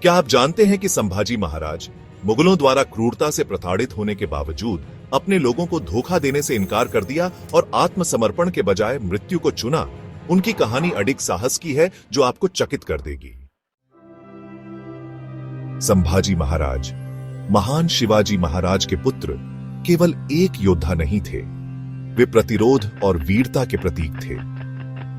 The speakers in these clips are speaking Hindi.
क्या आप जानते हैं कि संभाजी महाराज मुगलों द्वारा क्रूरता से प्रताड़ित होने के बावजूद अपने लोगों को धोखा देने से इनकार कर दिया और आत्मसमर्पण के बजाय मृत्यु को चुना? उनकी कहानी अडिग साहस की है जो आपको चकित कर देगी। संभाजी महाराज महान शिवाजी महाराज के पुत्र केवल एक योद्धा नहीं थे, वे प्रतिरोध और वीरता के प्रतीक थे।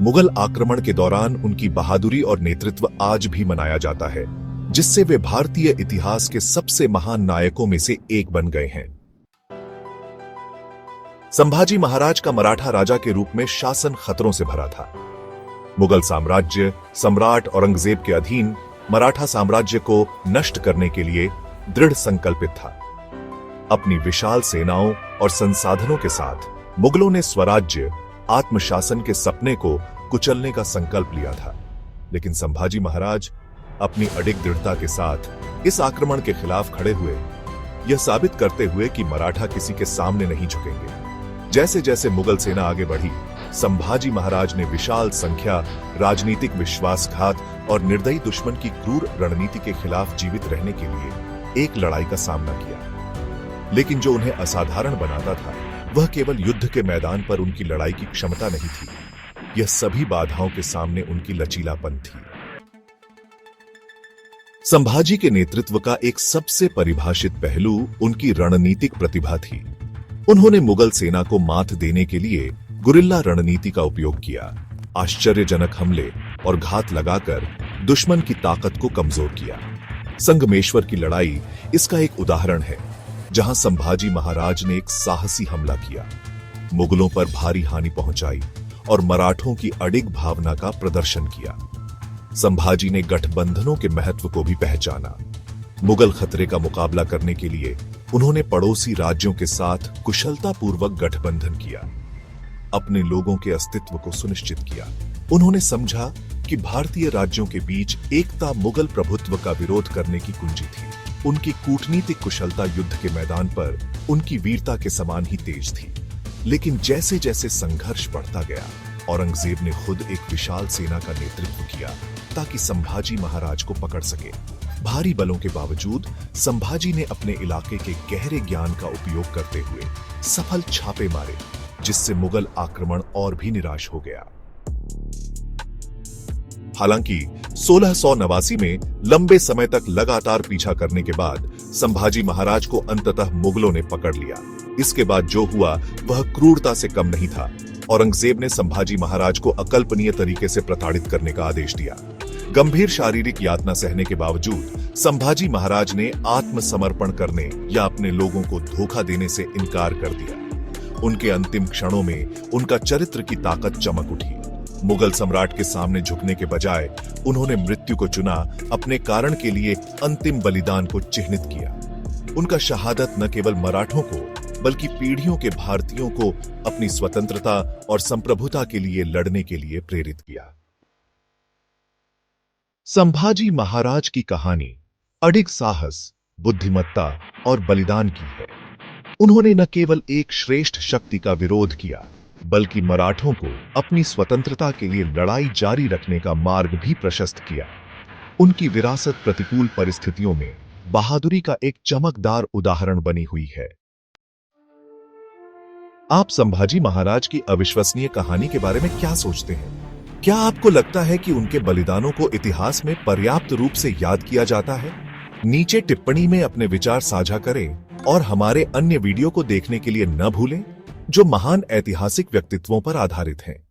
मुगल आक्रमण के दौरान उनकी बहादुरी और नेतृत्व आज भी मनाया जाता है, जिससे वे भारतीय इतिहास के सबसे महान नायकों में से एक बन गए हैं। संभाजी महाराज का मराठा राजा के रूप में शासन खतरों से भरा था। मुगल साम्राज्य सम्राट औरंगजेब के अधीन मराठा साम्राज्य को नष्ट करने के लिए दृढ़ संकल्पित था। अपनी विशाल सेनाओं और संसाधनों के साथ मुगलों ने स्वराज्य आत्मशासन के सपने को कुचलने का संकल्प लिया था। लेकिन संभाजी महाराज अपनी अडिग दृढ़ता के साथ इस आक्रमण के खिलाफ खड़े हुए, यह साबित करते हुए कि मराठा किसी के सामने नहीं झुकेंगे। जैसे जैसे मुगल सेना आगे बढ़ी, संभाजी महाराज ने विशाल संख्या, राजनीतिक विश्वासघात और निर्दयी दुश्मन की क्रूर रणनीति के खिलाफ जीवित रहने के लिए एक लड़ाई का सामना किया। लेकिन जो उन्हें असाधारण बनाता था वह केवल युद्ध के मैदान पर उनकी लड़ाई की क्षमता नहीं थी, यह सभी बाधाओं के सामने उनकी लचीलापन थी। संभाजी के नेतृत्व का एक सबसे परिभाषित पहलू उनकी रणनीतिक प्रतिभा थी। उन्होंने मुगल सेना को मात देने के लिए गुरिल्ला रणनीति का उपयोग किया, आश्चर्यजनक हमले और घात लगाकर दुश्मन की ताकत को कमजोर किया। संगमेश्वर की लड़ाई इसका एक उदाहरण है, जहां संभाजी महाराज ने एक साहसी हमला किया, मुगलों पर भारी हानि पहुंचाई और मराठों की अडिग भावना का प्रदर्शन किया। संभाजी ने गठबंधनों के महत्व को भी पहचाना। मुगल खतरे का मुकाबला करने के लिए उन्होंने पड़ोसी राज्यों के साथ कुशलतापूर्वक गठबंधन किया, अपने लोगों के अस्तित्व को सुनिश्चित किया। उन्होंने समझा कि भारतीय राज्यों के बीच एकता मुगल प्रभुत्व का विरोध करने की कुंजी थी। उनकी कूटनीतिक कुशलता युद्ध के मैदान पर उनकी वीरता के समान ही तेज थी। लेकिन जैसे जैसे संघर्ष बढ़ता गया, औरंगजेब ने खुद एक विशाल सेना का नेतृत्व किया ताकि संभाजी महाराज को पकड़ सके। भारी बलों के बावजूद संभाजी ने अपने इलाके के गहरे ज्ञान का उपयोग करते हुए सफल छापे मारे, जिससे मुगल आक्रमण और भी निराश हो गया। हालांकि 1689 में लंबे समय तक लगातार पीछा करने के बाद संभाजी महाराज को अंततः मुगलों ने पकड़ लिया। इसके बाद जो हुआ वह क्रूरता से कम नहीं था। औरंगजेब ने संभाजी महाराज को अकल्पनीय तरीके से प्रताड़ित करने का आदेश दिया। गंभीर शारीरिक यातना सहने के बावजूद संभाजी महाराज ने आत्मसमर्पण करने या अपने लोगों को धोखा देने से इनकार कर दिया। उनके अंतिम क्षणों में उनका चरित्र की ताकत चमक उठी। मुगल सम्राट के सामने झुकने के बजाय उन्होंने मृत्यु को चुना, अपने कारण के लिए अंतिम बलिदान को चिह्नित किया। उनका शहादत न केवल मराठों को बल्कि पीढ़ियों के भारतीयों को अपनी स्वतंत्रता और संप्रभुता के लिए लड़ने के लिए प्रेरित किया। संभाजी महाराज की कहानी अडिग साहस, बुद्धिमत्ता और बलिदान की है। उन्होंने न केवल एक श्रेष्ठ शक्ति का विरोध किया, बल्कि मराठों को अपनी स्वतंत्रता के लिए लड़ाई जारी रखने का मार्ग भी प्रशस्त किया। उनकी विरासत प्रतिकूल परिस्थितियों में बहादुरी का एक चमकदार उदाहरण बनी हुई है। आप संभाजी महाराज की अविश्वसनीय कहानी के बारे में क्या सोचते हैं? क्या आपको लगता है कि उनके बलिदानों को इतिहास में पर्याप्त रूप से याद किया जाता है? नीचे टिप्पणी में अपने विचार साझा करें और हमारे अन्य वीडियो को देखने के लिए न भूलें, जो महान ऐतिहासिक व्यक्तित्वों पर आधारित हैं।